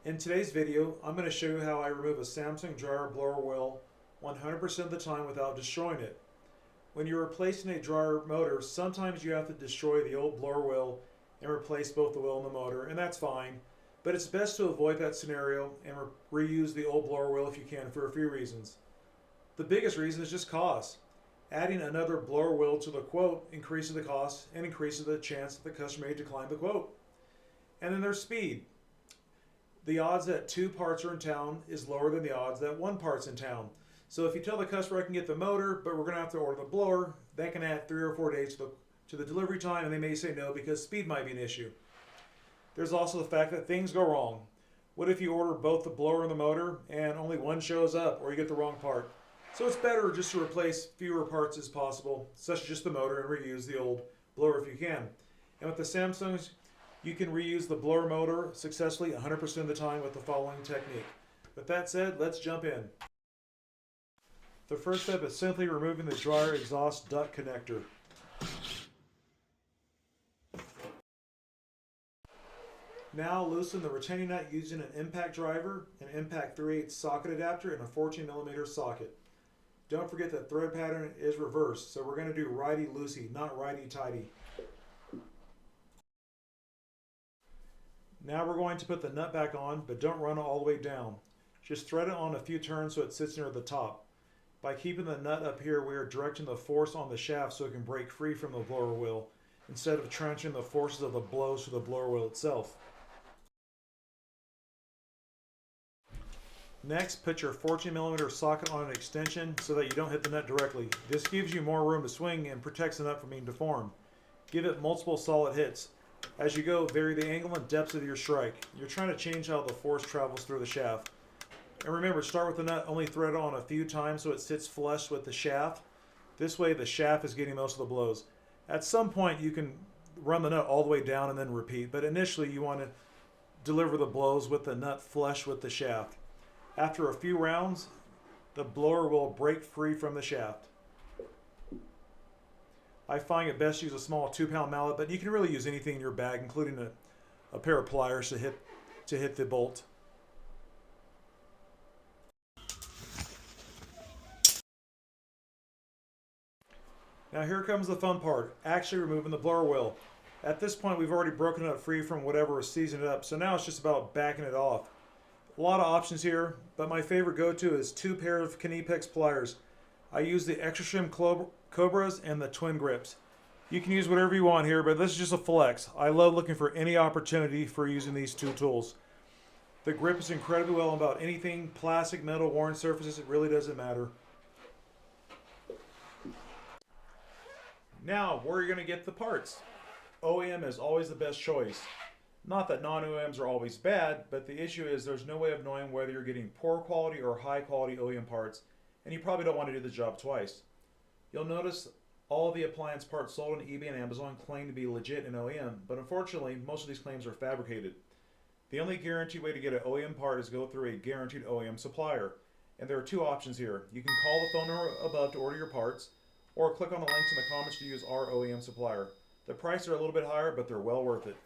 In today's video, I'm going to show you how I remove a Samsung dryer blower wheel 100% of the time without destroying it. When you're replacing a dryer motor, sometimes you have to destroy the old blower wheel and replace both the wheel and the motor, and that's fine. But it's best to avoid that scenario and reuse the old blower wheel if you can for a few reasons. The biggest reason is just cost. Adding another blower wheel to the quote increases the cost and increases the chance that the customer may decline the quote. And then there's speed. The odds that 2 parts are in town is lower than the odds that 1 part's in town. So if you tell the customer I can get the motor, but we're going to have to order the blower, that can add 3 or 4 days to the delivery time, and they may say no because speed might be an issue. There's also the fact that things go wrong. What if you order both the blower and the motor and only one shows up, or you get the wrong part? So it's better just to replace fewer parts as possible, such as just the motor, and reuse the old blower if you can. And with the Samsungs, you can reuse the blower motor successfully 100% of the time with the following technique. With that said, let's jump in. The first step is simply removing the dryer exhaust duct connector. Now loosen the retaining nut using an impact driver, an impact 3/8 socket adapter, and a 14mm socket. Don't forget that thread pattern is reversed, so we're going to do righty-loosey, not righty-tighty. Now we're going to put the nut back on, but don't run it all the way down. Just thread it on a few turns so it sits near the top. By keeping the nut up here, we are directing the force on the shaft so it can break free from the blower wheel, instead of transferring the forces of the blows to the blower wheel itself. Next, put your 14mm socket on an extension so that you don't hit the nut directly. This gives you more room to swing and protects the nut from being deformed. Give it multiple solid hits. As you go, vary the angle and depth of your strike. You're trying to change how the force travels through the shaft. And remember, start with the nut only thread on a few times so it sits flush with the shaft. This way the shaft is getting most of the blows. At some point you can run the nut all the way down and then repeat, but initially you want to deliver the blows with the nut flush with the shaft. After a few rounds, the blower will break free from the shaft. I find it best to use a small 2-pound mallet, but you can really use anything in your bag, including a pair of pliers to hit the bolt. Now here comes the fun part, actually removing the blower wheel. At this point we've already broken it free from whatever is seizing it up, so now it's just about backing it off. A lot of options here, but my favorite go-to is 2 pairs of KNIPEX pliers. I use the Extra Trim Cobras and the TwinGrips. You can use whatever you want here, but this is just a flex. I love looking for any opportunity for using these 2 tools. The grip is incredibly well on about anything, plastic, metal, worn surfaces, it really doesn't matter. Now, where are you going to get the parts? OEM is always the best choice. Not that non-OEMs are always bad, but the issue is there's no way of knowing whether you're getting poor quality or high quality OEM parts, and you probably don't want to do the job twice. You'll notice all of the appliance parts sold on eBay and Amazon claim to be legit in OEM, but unfortunately most of these claims are fabricated. The only guaranteed way to get an OEM part is go through a guaranteed OEM supplier, and there are 2 options here. You can call the phone number above to order your parts, or click on the links in the comments to use our OEM supplier. The prices are a little bit higher, but they're well worth it.